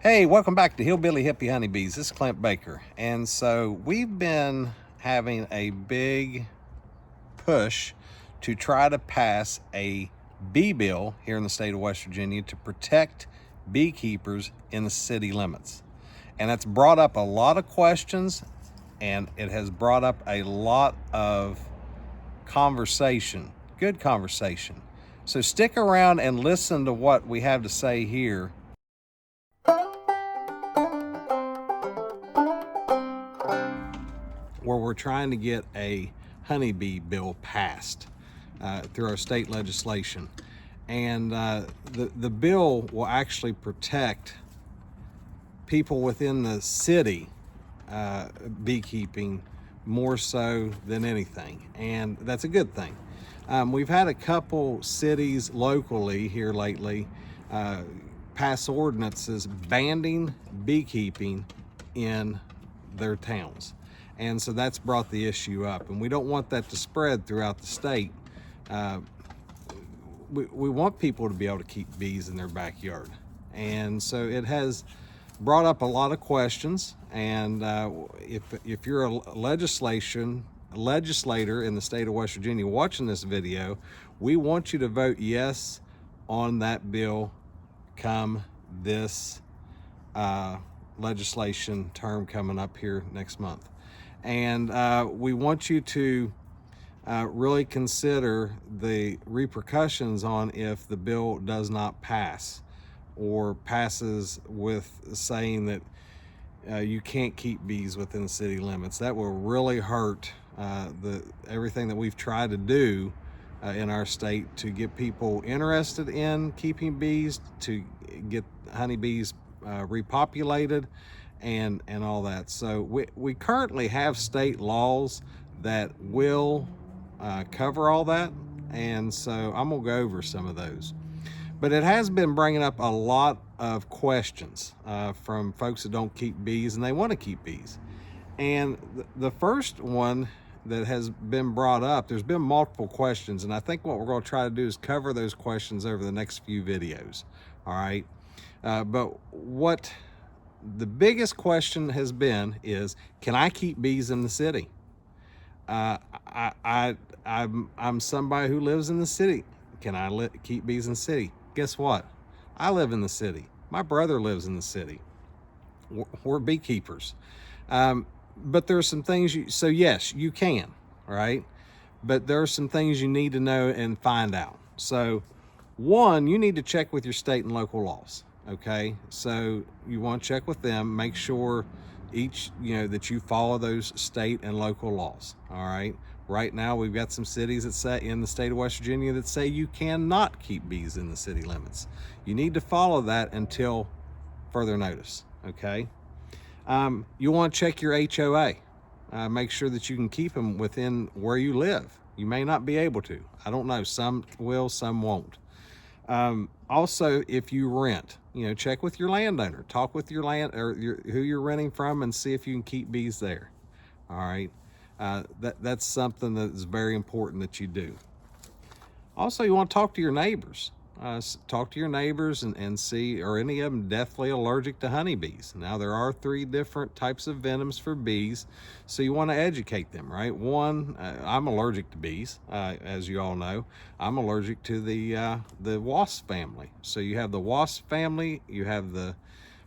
Hey, welcome back to Hillbilly Hippie Honeybees. This is Clint Baker. And so we've been having a big push to try to pass a bee bill here in the state of West Virginia to protect beekeepers in the city limits. And that's brought up a lot of questions, and it has brought up a lot of conversation, good conversation. So stick around and listen to what we have to say here. Where we're trying to get a honeybee bill passed through our state legislation. And the bill will actually protect people within the city beekeeping more so than anything. And that's a good thing. We've had a couple cities locally here lately pass ordinances banning beekeeping in their towns. And so that's brought the issue up, and we don't want that to spread throughout the state. We want people to be able to keep bees in their backyard. And so it has brought up a lot of questions. And if you're a legislator in the state of West Virginia watching this video, we want you to vote yes on that bill come this legislation term coming up here next month. And we want you to really consider the repercussions on if the bill does not pass, or passes with saying that you can't keep bees within the city limits. That will really hurt everything that we've tried to do in our state to get people interested in keeping bees, to get honeybees repopulated, and all that. So we currently have state laws that will cover all that, and so I'm gonna go over some of those. But it has been bringing up a lot of questions from folks that don't keep bees and they want to keep bees. And the first one that has been brought up, there's been multiple questions, and I think what we're going to try to do is cover those questions over the next few videos. All right, but what the biggest question has been is, can I keep bees in the city? I'm somebody who lives in the city. Can I keep bees in the city? Guess what? I live in the city. My brother lives in the city. We're beekeepers. But there are some things so yes, you can, right? But there are some things you need to know and find out. So one, you need to check with your state and local laws. Okay, so you want to check with them, make sure that you follow those state and local laws. All right, right now we've got some cities that say in the state of West Virginia that say you cannot keep bees in the city limits. You need to follow that until further notice. Okay, you want to check your HOA. Make sure that you can keep them within where you live. You may not be able to. I don't know. Some will, some won't. Also, if you rent, check with your landowner, talk with your who you're renting from, and see if you can keep bees there. All right, that's something that's very important that you do. Also, you want to talk to your neighbors. Talk to your neighbors and see, are any of them deathly allergic to honeybees? Now, there are 3 different types of venoms for bees, so you want to educate them, right? One, I'm allergic to bees, as you all know. I'm allergic to the wasp family. So you have the wasp family, you have the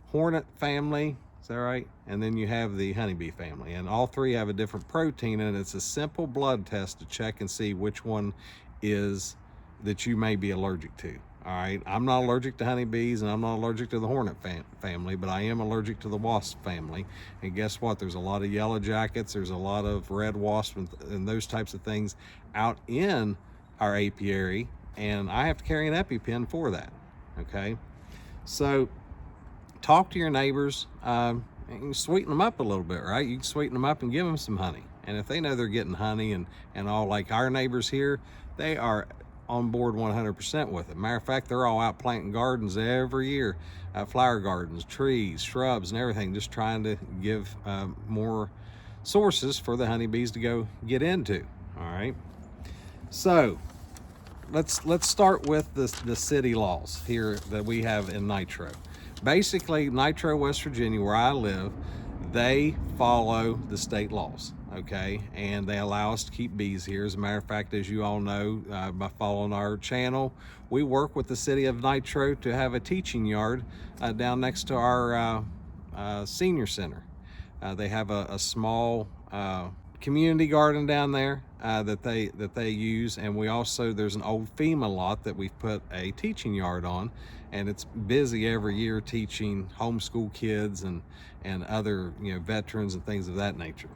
hornet family, is that right? And then you have the honeybee family, and all 3 have a different protein, and it's a simple blood test to check and see which one is that you may be allergic to. All right, I'm not allergic to honeybees, and I'm not allergic to the hornet family, but I am allergic to the wasp family. And guess what? There's a lot of yellow jackets, there's a lot of red wasps and those types of things out in our apiary, and I have to carry an EpiPen for that. Okay, so talk to your neighbors. You can sweeten them up a little bit, right? You can sweeten them up and give them some honey. And if they know they're getting honey and all, like our neighbors here, they are on board 100% with it. Matter of fact, they're all out planting gardens every year, flower gardens, trees, shrubs, and everything, just trying to give more sources for the honeybees to go get into. All right, so let's start with the city laws here that we have in Nitro. Basically, Nitro, West Virginia, where I live, they follow the state laws, okay? And they allow us to keep bees here. As a matter of fact, as you all know, by following our channel, we work with the city of Nitro to have a teaching yard down next to our senior center. They have a small community garden down there that they use, and we also, there's an old FEMA lot that we've put a teaching yard on, and it's busy every year teaching homeschool kids and other, you know, veterans and things of that nature.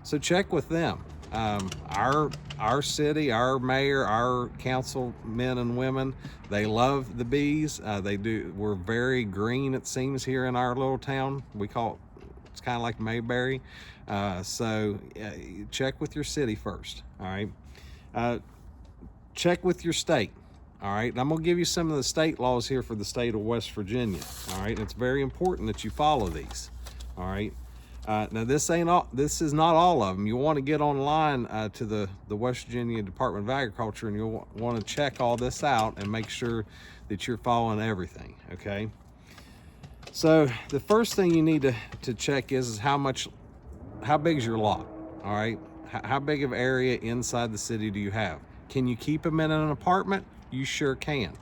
So check with them. Our city, our mayor, our councilmen and women, they love the bees. They do. We're very green, it seems, here in our little town. We call it, it's kind of like Mayberry. So check with your city first. All right. Check with your state. All right. And I'm going to give you some of the state laws here for the state of West Virginia. All right. And it's very important that you follow these. All right. Now this is not all of them. You want to get online to the West Virginia Department of Agriculture, and you'll want to check all this out and make sure that you're following everything. Okay. So the first thing you need to check is how big is your lot. All right. How big of area inside the city do you have? Can you keep them in an apartment? You sure can,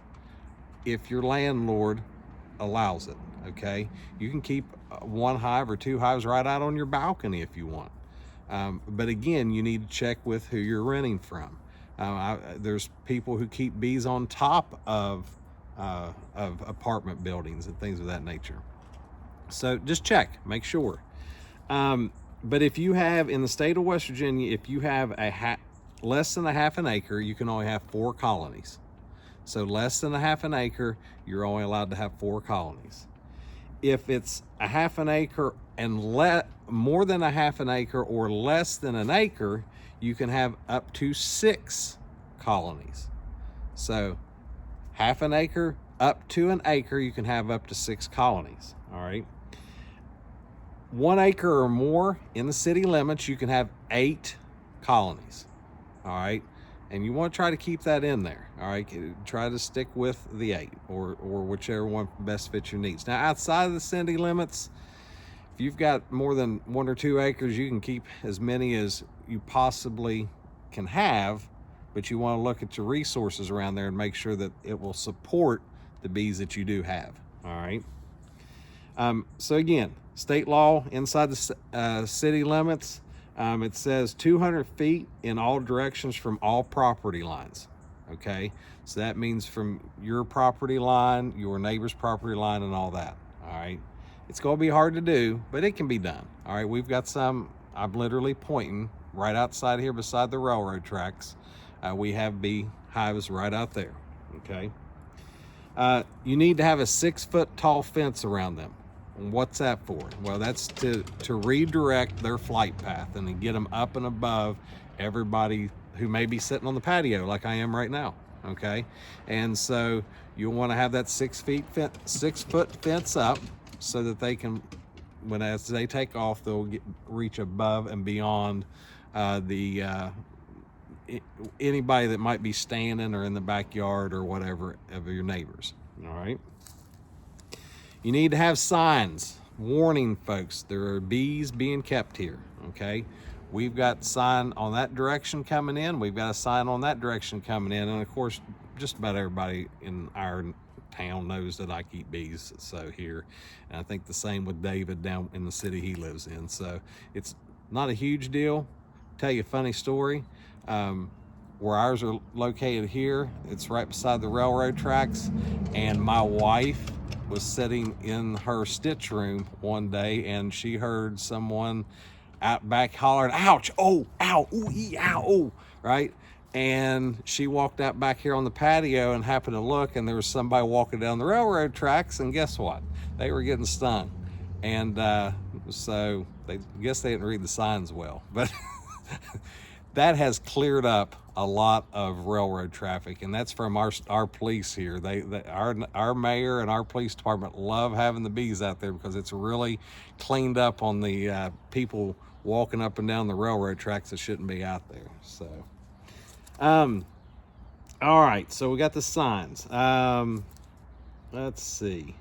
if your landlord allows it. Okay, you can keep one hive or two hives right out on your balcony if you want. But again, you need to check with who you're renting from. There's people who keep bees on top of apartment buildings and things of that nature. So just check, make sure. But if you have, in the state of West Virginia, if you have less than a half an acre, you can only have 4 colonies. So less than a half an acre, you're only allowed to have 4 colonies. If it's a half an acre and more than a half an acre or less than an acre, you can have up to 6 colonies. So half an acre up to an acre, you can have up to 6 colonies. All right. 1 acre or more in the city limits, you can have 8 colonies. All right. And you want to try to keep that in there. All right. Try to stick with the 8 or whichever one best fits your needs. Now, outside of the city limits, if you've got more than 1 or 2 acres, you can keep as many as you possibly can have, but you want to look at your resources around there and make sure that it will support the bees that you do have. All right. So again, state law inside the city limits, it says 200 feet in all directions from all property lines. Okay, so that means from your property line, your neighbor's property line, and all that. All right, it's going to be hard to do, but it can be done. All right, we've got some, I'm literally pointing right outside here beside the railroad tracks. We have bee hives right out there. Okay, you need to have a 6-foot tall fence around them. What's that for? Well, that's to redirect their flight path and to get them up and above everybody who may be sitting on the patio like I am right now. Okay, and so you'll want to have that 6-foot fence up so that they can, as they take off, they'll reach above and beyond anybody that might be standing or in the backyard or whatever of your neighbors. All right. You need to have signs warning folks there are bees being kept here. Okay, we've got a sign on that direction coming in, we've got a sign on that direction coming in, and of course just about everybody in our town knows that I keep bees so here, and I think the same with David down in the city he lives in. So it's not a huge deal. Tell you a funny story. Where ours are located here, it's right beside the railroad tracks, and my wife was sitting in her stitch room one day and she heard someone out back hollering, ouch, oh, ow, ooh, ee, ow, oh, right? And she walked out back here on the patio and happened to look, and there was somebody walking down the railroad tracks, and guess what? They were getting stung. And so they guess they didn't read the signs well, but that has cleared up a lot of railroad traffic, and that's from our police here. Our mayor and our police department love having the bees out there because it's really cleaned up on the people walking up and down the railroad tracks that shouldn't be out there. So, all right. So we got the signs. Let's see.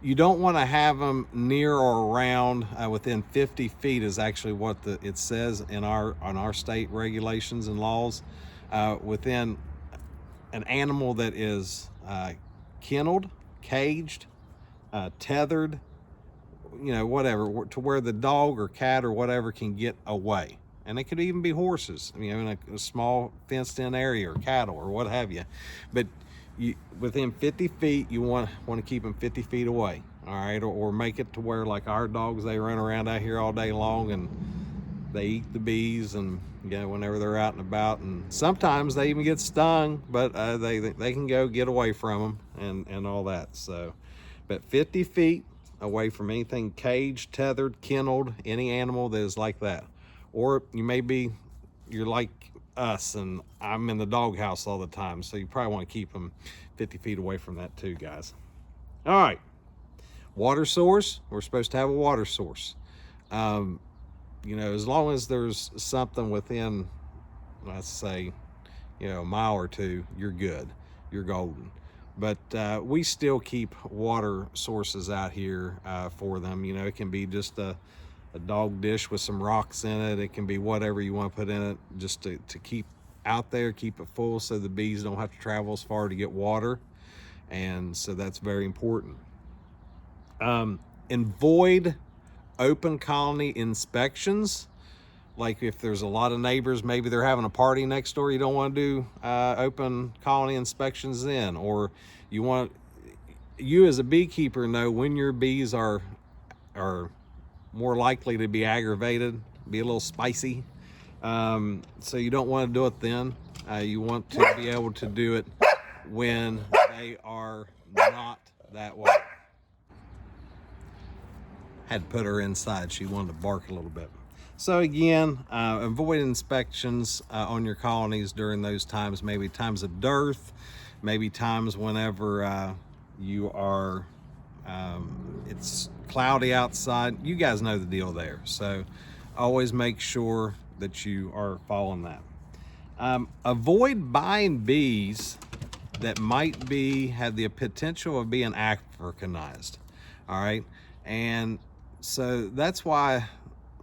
You don't want to have them near or around within 50 feet is actually what it says in on our state regulations and laws. Within an animal that is kenneled, caged, tethered, whatever, to where the dog or cat or whatever can get away. And it could even be horses, in a small fenced-in area, or cattle, or what have you. But within 50 feet, you want to keep them 50 feet away, all right? Or make it to where, like our dogs, they run around out here all day long, and they eat the bees, and whenever they're out and about, and sometimes they even get stung, but they can go get away from them and all that. So, but 50 feet away from anything caged, tethered, kenneled, any animal that is like that. Or you're like us, and I'm in the doghouse all the time, so you probably want to keep them 50 feet away from that too, guys. All right, water source. We're supposed to have a water source. As long as there's something within, let's say, a mile or two, you're good, you're golden. But we still keep water sources out here for them. It can be just a dog dish with some rocks in it. It can be whatever you want to put in it, just to keep out there, keep it full, so the bees don't have to travel as far to get water. And so that's very important. Avoid open colony inspections. Like if there's a lot of neighbors, maybe they're having a party next door, you don't want to do open colony inspections then. Or you as a beekeeper know when your bees are more likely to be aggravated, be a little spicy. So you don't want to do it then. You want to be able to do it when they are not that way. Had to put her inside. She wanted to bark a little bit. So again, avoid inspections on your colonies during those times, maybe times of dearth, maybe times whenever you are, it's cloudy outside. You guys know the deal there. So always make sure that you are following that. Avoid buying bees that might have the potential of being Africanized. All right. And so that's why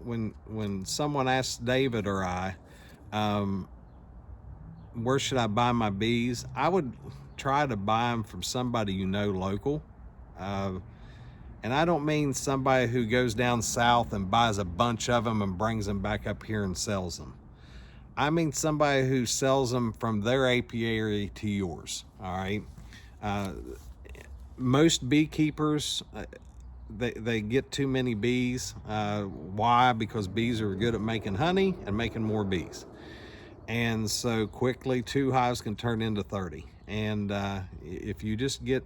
when someone asks David or I, where should I buy my bees? I would try to buy them from somebody local. And I don't mean somebody who goes down south and buys a bunch of them and brings them back up here and sells them. I mean somebody who sells them from their apiary to yours, all right? Most beekeepers, they get too many bees. Why? Because bees are good at making honey and making more bees. And so quickly 2 hives can turn into 30. And if you just get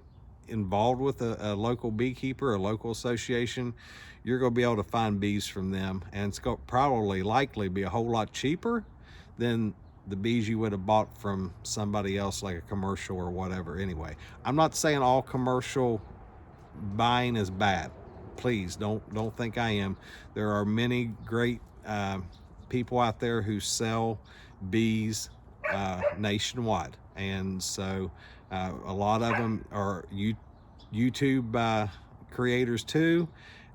involved with a local beekeeper, a local association, you're going to be able to find bees from them. And it's going to likely be a whole lot cheaper than the bees you would have bought from somebody else, like a commercial or whatever. Anyway, I'm not saying all commercial buying is bad. Please don't think I am. There are many great people out there who sell bees nationwide, and so a lot of them are YouTube creators too,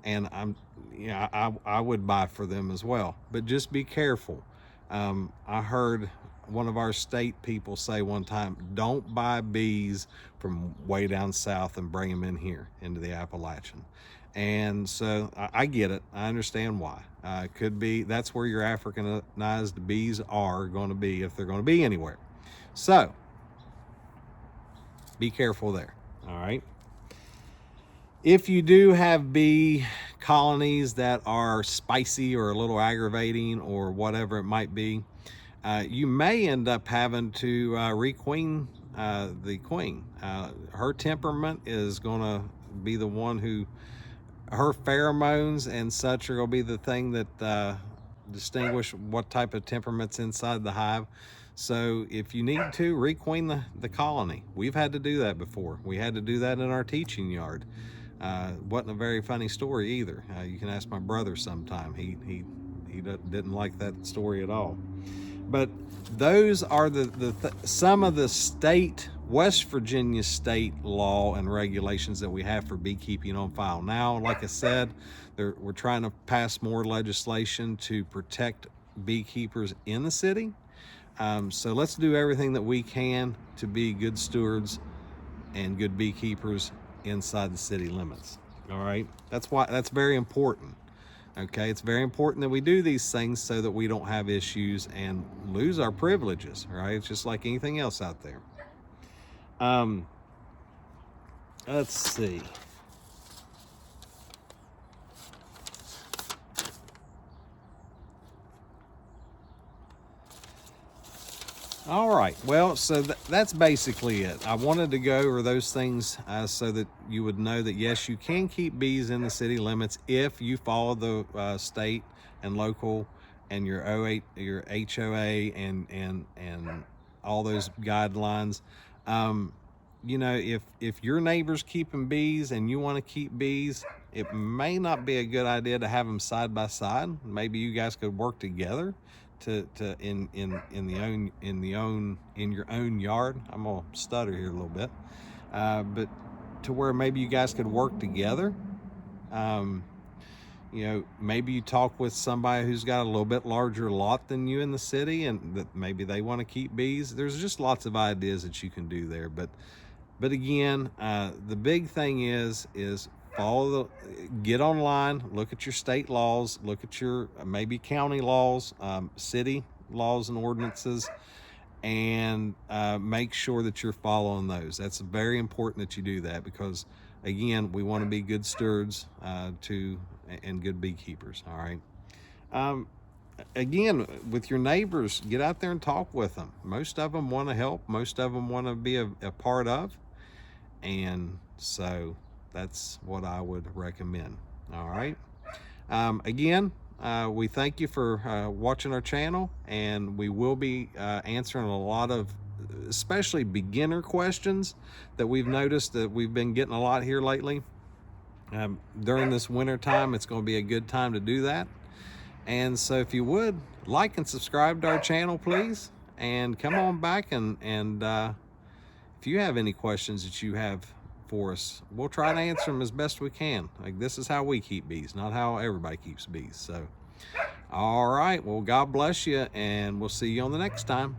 and I would buy for them as well. But just be careful. I heard one of our state people say one time, don't buy bees from way down south and bring them in here into the Appalachian. And so I get it. I understand why. Could be that's where your Africanized bees are going to be, if they're going to be anywhere. So be careful there. All right. If you do have bee colonies that are spicy or a little aggravating or whatever it might be, you may end up having to requeen the queen. Her temperament is going to be the one who, her pheromones and such are going to be the thing that distinguish what type of temperament's inside the hive. So if you need to, requeen the colony. We've had to do that before. We had to do that in our teaching yard. Wasn't a very funny story either. You can ask my brother sometime. He didn't like that story at all. But those are some of the West Virginia state law and regulations that we have for beekeeping on file. Now, like I said, we're trying to pass more legislation to protect beekeepers in the city. So let's do everything that we can to be good stewards and good beekeepers inside the city limits. All right, that's very important. Okay, it's very important that we do these things so that we don't have issues and lose our privileges. Right, it's just like anything else out there. Let's see. All right, well, so that's basically it. I wanted to go over those things so that you would know that yes, you can keep bees in the city limits if you follow the state and local and your HOA and all those guidelines. You know, if your neighbor's keeping bees and you want to keep bees, it may not be a good idea to have them side by side. Maybe you guys could work together in your own yard. I'm gonna stutter here a little bit, but to where maybe you guys could work together. You know, maybe you talk with somebody who's got a little bit larger lot than you in the city, and that maybe they want to keep bees. There's just lots of ideas that you can do there. But again, the big thing is get online, look at your state laws, look at your maybe county laws, city laws and ordinances, and make sure that you're following those. That's very important that you do that because, again, we want to be good stewards and good beekeepers. All right. Again, with your neighbors, get out there and talk with them. Most of them want to help. Most of them want to be a part of. And so that's what I would recommend. All right. Again, we thank you for watching our channel, and we will be answering a lot of especially beginner questions that we've noticed that we've been getting a lot here lately. During this winter time, it's going to be a good time to do that. And so if you would, like and subscribe to our channel, please, and come on back and if you have any questions that you have for us, we'll try to answer them as best we can. Like, this is how we keep bees, not how everybody keeps bees. So, all right, well, God bless you, and we'll see you on the next time.